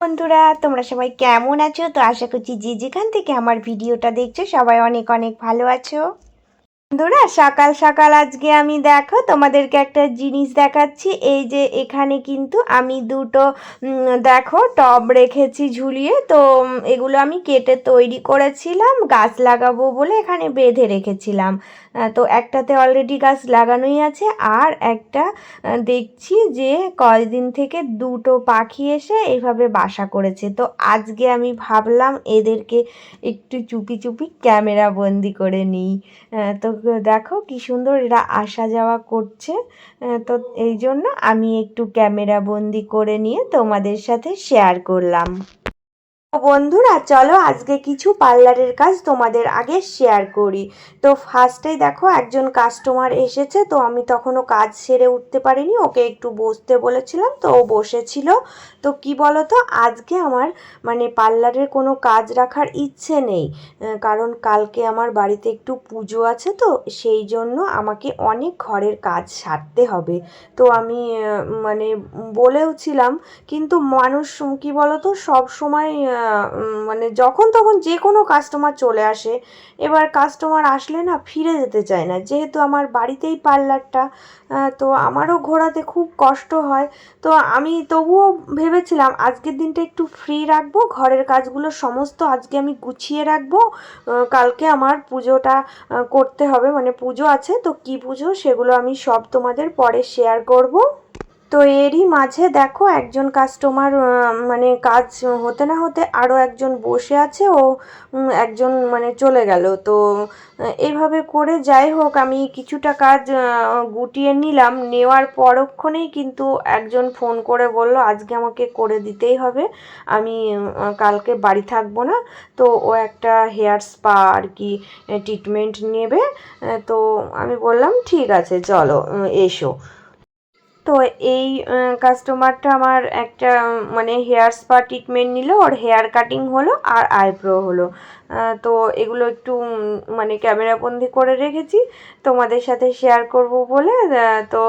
বন্ধুরা, তোমরা সবাই কেমন আছো? তো আশা করছি যে যেখান থেকে আমার ভিডিওটা দেখছো সবাই অনেক অনেক ভালো আছো। বন্ধুরা, সকাল সকাল আজকে আমি দেখো তোমাদেরকে একটা জিনিস দেখাচ্ছি। এই যে এখানে কিন্তু আমি দুটো দেখো টব রেখেছি ঝুলিয়ে। তো এগুলো আমি কেটে তৈরি করেছিলাম গাছ লাগাবো বলে, এখানে বেঁধে রেখেছিলাম। তো একটাতে অলরেডি গাছ লাগানোই আছে, আর একটা দেখছি যে কয়েকদিন থেকে দুটো পাখি এসে এইভাবে বাসা করেছে। তো আজকে আমি ভাবলাম এদেরকে একটু চুপি চুপি ক্যামেরা বন্দি করে নিই। তো দেখো কি সুন্দর এরা আসা যাওয়া করছে। তো এই জন্য আমি একটু ক্যামেরা বন্দি করে নিয়ে তোমাদের সাথে শেয়ার করলাম। বন্ধুরা, চলো আজকে কিছু পার্লারের কাজ তোমাদের আগে শেয়ার করি। তো ফার্স্টেই দেখো একজন কাস্টমার এসেছে। তো আমি তখনও কাজ সেরে উঠতে পারিনি, ওকে একটু বসতে বলেছিলাম, তো ও বসেছিল। তো কি বলো তো, আজকে আমার মানে পার্লারের কোনো কাজ রাখার ইচ্ছে নেই, কারণ কালকে আমার বাড়িতে একটু পুজো আছে। তো সেই জন্য আমাকে অনেক ঘরের কাজ সারতে হবে। তো আমি মানে বলেওছিলাম, কিন্তু মানুষ কি বলতো সব সময় মানে যখন তখন যে কোনো কাস্টমার চলে আসে। এবার কাস্টমার আসলে না ফিরে যেতে চায় না, যেহেতু আমার বাড়িতেই পার্লারটা। তো আমারও ঘোরাতে খুব কষ্ট হয়। তো আমি তবুও ভেবেছিলাম আজকের দিনটা একটু ফ্রি রাখবো, ঘরের কাজগুলো সমস্ত আজকে আমি গুছিয়ে রাখবো। কালকে আমার পুজোটা করতে হবে, মানে পুজো আছে। তো কি পুজো সেগুলো আমি সব তোমাদের পরে শেয়ার করব। তো এরই মাঝে দেখো একজন কাস্টমার মানে কাজ হতে না হতে আরও একজন বসে আছে, ও একজন মানে চলে গেল। তো এইভাবে করে যাই হোক আমি কিছুটা কাজ গুটিয়ে নিলাম। নেওয়ার পরক্ষণেই কিন্তু একজন ফোন করে বলল আজকে আমাকে করে দিতেই হবে, আমি কালকে বাড়ি থাকবো না। তো ও একটা হেয়ার স্পা আর কি ট্রিটমেন্ট নেবে। তো আমি বললাম ঠিক আছে চলো এসো। তো এই কাস্টমারটা আমার একটা মানে হেয়ার স্পা ট্রিটমেন্ট নিল, ওর হেয়ার কাটিং হলো আর আইব্রো হলো। তো এগুলো একটু মানে ক্যামেরাবন্দি করে রেখেছি তোমাদের সাথে শেয়ার করব বলে। তো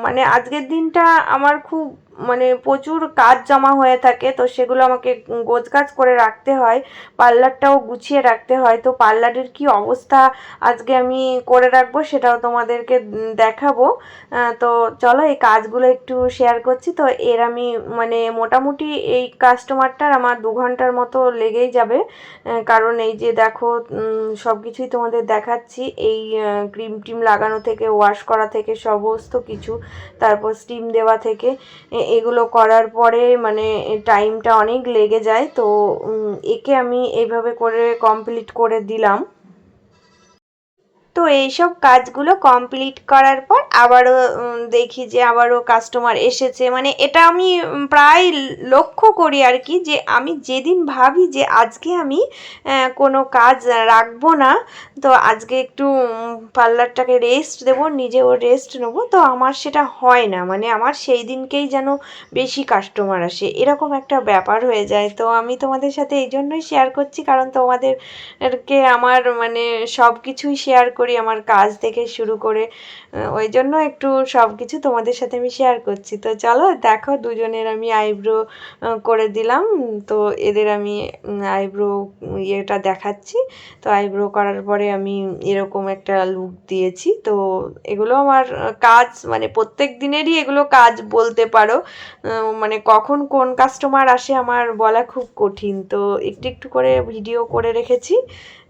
মানে আজকের দিনটা আমার খুব মানে প্রচুর কাজ জমা হয়ে থাকে, তো সেগুলো আমাকে গোছগাছ করে রাখতে হয়, পার্লারটাও গুছিয়ে রাখতে হয়। তো পার্লারের কি অবস্থা আজকে আমি করে রাখবো সেটাও তোমাদেরকে দেখাবো। তো চলো এই কাজগুলো একটু শেয়ার করছি। তো এর আমি মানে মোটামুটি এই কাস্টমারটার আমার 2 ঘন্টার মতো লেগেই যাবে, কারণ এই যে দেখো সব কিছুই তোমাদের দেখাচ্ছি। এই ক্রিম টিম লাগানো থেকে, ওয়াশ করা থেকে সমস্ত কিছু, তারপর স্টিম দেওয়া থেকে এগুলো করার পরে মানে টাইমটা অনেক লেগে যায়। তো একে আমি এইভাবে করে কমপ্লিট করে দিলাম। তো এইসব কাজগুলো কমপ্লিট করার পর আবারও দেখি যে আবারও কাস্টমার এসেছে। মানে এটা আমি প্রায় লক্ষ্য করি আর কি, যে আমি যেদিন ভাবি যে আজকে আমি কোনো কাজ রাখবো না, তো আজকে একটু পার্লারটাকে রেস্ট দেবো, নিজেও রেস্ট নেবো, তো আমার সেটা হয় না। মানে আমার সেই দিনকেই যেন বেশি কাস্টমার আসে, এরকম একটা ব্যাপার হয়ে যায়। তো আমি তোমাদের সাথে এই জন্যই শেয়ার করছি, কারণ তোমাদেরকে আমার মানে সব কিছুই শেয়ার করি, আমার কাজ থেকে শুরু করে, ওই জন্য একটু সব কিছু তোমাদের সাথে আমি শেয়ার করছি। তো চলো দেখো দুজনের আমি আইব্রো করে দিলাম। তো এদের আমি আইব্রো ইয়েটা দেখাচ্ছি। তো আইব্রো করার পরে আমি এরকম একটা লুক দিয়েছি। তো এগুলো আমার কাজ, মানে প্রত্যেক দিনেরই এগুলো কাজ বলতে পারো। মানে কখন কোন কাস্টমার আসে আমার বলা খুব কঠিন। তো একটু একটু করে ভিডিও করে রেখেছি।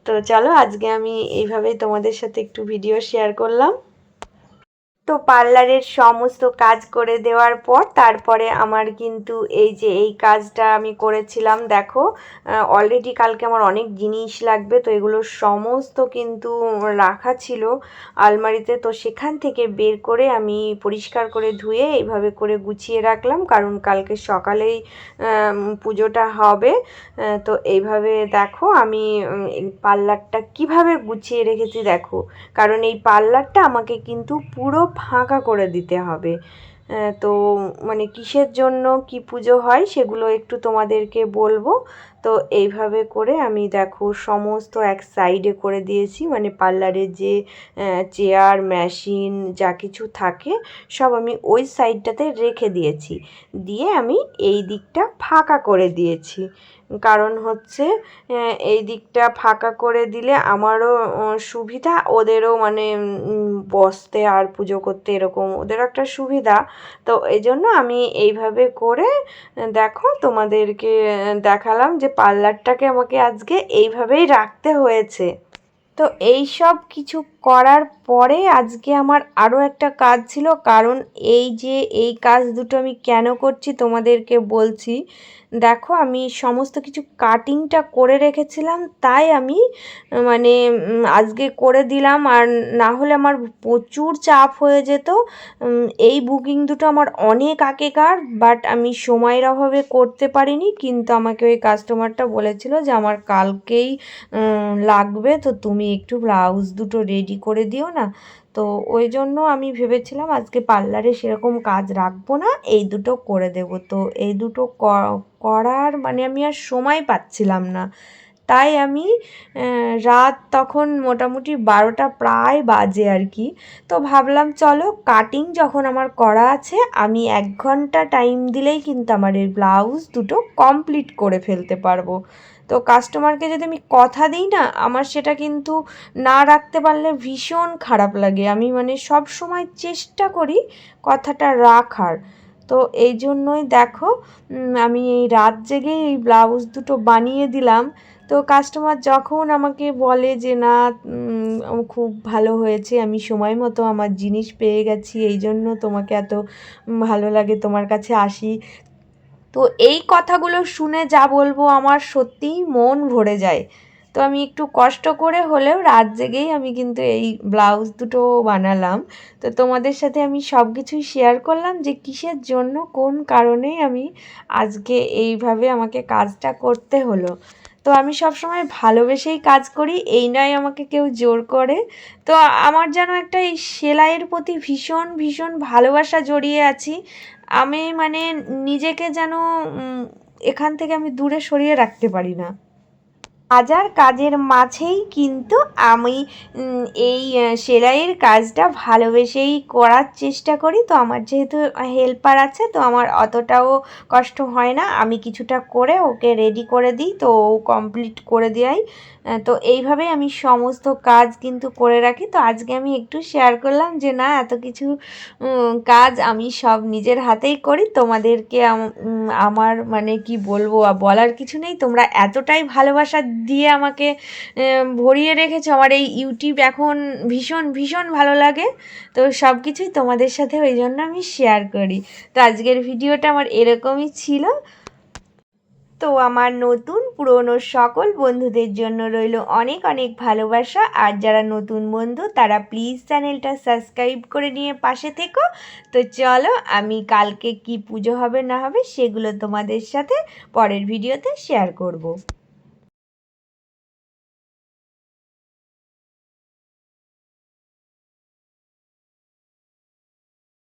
তো চলো আজকে আমি এইভাবেই তোমাদের সাথে একটু ভিডিও শেয়ার করলাম। তো পার্লারের সমস্ত কাজ করে দেওয়ার পর তারপরে আমার কিন্তু এই যে এই কাজটা আমি করেছিলাম। দেখো অলরেডি কালকে আমার অনেক জিনিস লাগবে, তো এগুলো সমস্ত কিন্তু রাখা ছিল আলমারিতে। তো সেখান থেকে বের করে আমি পরিষ্কার করে ধুয়ে এইভাবে করে গুছিয়ে রাখলাম, কারণ কালকে সকালেই পুজোটা হবে। তো এইভাবে দেখো আমি পার্লারটা কিভাবে গুছিয়ে রেখেছি দেখো, কারণ এই পার্লারটা আমাকে কিন্তু পুরো ফাঁকা করে দিতে হবে। তো মানে কিসের জন্য কি পুজো হয় সেগুলো একটু তোমাদেরকে বলবো। তো এইভাবে করে আমি দেখো সমস্ত এক সাইডে করে দিয়েছি, মানে পার্লারের যে চেয়ার মেশিন যা কিছু থাকে সব আমি ওই সাইডটাতে রেখে দিয়েছি, দিয়ে আমি এই দিকটা ফাঁকা করে দিয়েছি। কারণ হচ্ছে এই দিকটা ফাঁকা করে দিলে আমারও সুবিধা, ওদেরও মানে বসতে আর পুজো করতে এরকম ওদেরও একটা সুবিধা। তো এই জন্য আমি এইভাবে করে দেখো তোমাদেরকে দেখালাম যে পার্লারটাকে আমাকে আজকে এইভাবেই রাখতে হয়েছে। তো এই সব কিছু করার পরে আজকে আমার আরও একটা কাজ ছিল, কারণ এই যে এই কাজ দুটো আমি কেন করছি তোমাদেরকে বলছি। দেখো আমি সমস্ত কিছু কাটিংটা করে রেখেছিলাম, তাই আমি মানে আজকে করে দিলাম, আর না হলে আমার প্রচুর চাপ হয়ে যেত। এই বুকিং দুটো আমার অনেক আগেকার, বাট আমি সময়ের অভাবে করতে পারিনি, কিন্তু আমাকে ওই কাস্টমারটা বলেছিল যে আমার কালকেই লাগবে, তো তুমি একটু ব্লাউজ দুটো রেডি করে দিও না। তো ওই জন্য আমি ভেবেছিলাম আজকে পার্লারে সেরকম কাজ রাখবো না, এই দুটো করে দেব। তো এই দুটো করার মানে আমি আর সময় পাচ্ছিলাম না, তাই আমি রাত তখন মোটামুটি 12টা প্রায় বাজে আর কি। তো ভাবলাম চলো কাটিং যখন আমার করা আছে, আমি 1 ঘন্টা টাইম দিলেই কিন্তু আমার এই ব্লাউজ দুটো কমপ্লিট করে ফেলতে পারবো। তো কাস্টমারকে যদি আমি কথা দিই না, আমার সেটা কিন্তু না রাখতে পারলে ভীষণ খারাপ লাগে। আমি মানে সব সময় চেষ্টা করি কথাটা রাখার। তো এই জন্যই দেখো আমি এই রাত জেগে এই ব্লাউজ দুটো বানিয়ে দিলাম। তো কাস্টমার যখন আমাকে বলে যে না খুব ভালো হয়েছে, আমি সময় মতো আমার জিনিস পেয়ে গেছি, এই জন্য তোমাকে এত ভালো লাগে, তোমার কাছে আসি। তো এই কথাগুলো শুনে যা বলবো আমার সত্যিই মন ভরে যায়। তো আমি একটু কষ্ট করে হলেও রাত জেগেই আমি কিন্তু এই ব্লাউজ দুটো বানালাম। তো তোমাদের সাথে আমি সব কিছুই শেয়ার করলাম যে কিসের জন্য কোন কারণেই আমি আজকে এইভাবে আমাকে কাজটা করতে হলো। তো আমি সবসময় ভালোবেসেই কাজ করি, এই নয় আমাকে কেউ জোর করে। তো আমার যেন একটা এই সেলাইয়ের প্রতি ভীষণ ভীষণ ভালোবাসা জড়িয়ে আছি। আমি মানে নিজেকে যেন এখান থেকে আমি দূরে সরিয়ে রাখতে পারি না। হাজার কাজের মাঝেই কিন্তু আমি এই সেলাইয়ের কাজটা ভালোবেসেই করার চেষ্টা করি। তো আমার যেহেতু হেল্পার আছে, তো আমার অতটাও কষ্ট হয় না, আমি কিছুটা করে ওকে রেডি করে দিই, তো ও কমপ্লিট করে দেয়। তো এইভাবেই আমি সমস্ত কাজ কিন্তু করে রাখি। তো আজকে আমি একটু শেয়ার করলাম যে না এত কিছু কাজ আমি সব নিজের হাতেই করি। তোমাদেরকে আমার মানে কি বলবো, বলার কিছু নেই, তোমরা এতটাই ভালোবাসা দিয়ে আমাকে ভরিয়ে রেখেছো। আমার এই ইউটিউব এখন ভীষণ ভীষণ ভালো লাগে। তো সব কিছুই তোমাদের সাথে ওই জন্য আমি শেয়ার করি। তো আজকের ভিডিওটা আমার এরকমই ছিল। তো আমার নতুন পুরনো সকল বন্ধুদের জন্য রইল অনেক অনেক ভালোবাসা, আর যারা নতুন বন্ধু তারা প্লিজ চ্যানেলটা সাবস্ক্রাইব করে নিয়ে পাশে থেকো। তো চলো আমি কালকে কি পুজো হবে না হবে সেগুলো তোমাদের সাথে পরের ভিডিওতে শেয়ার করব।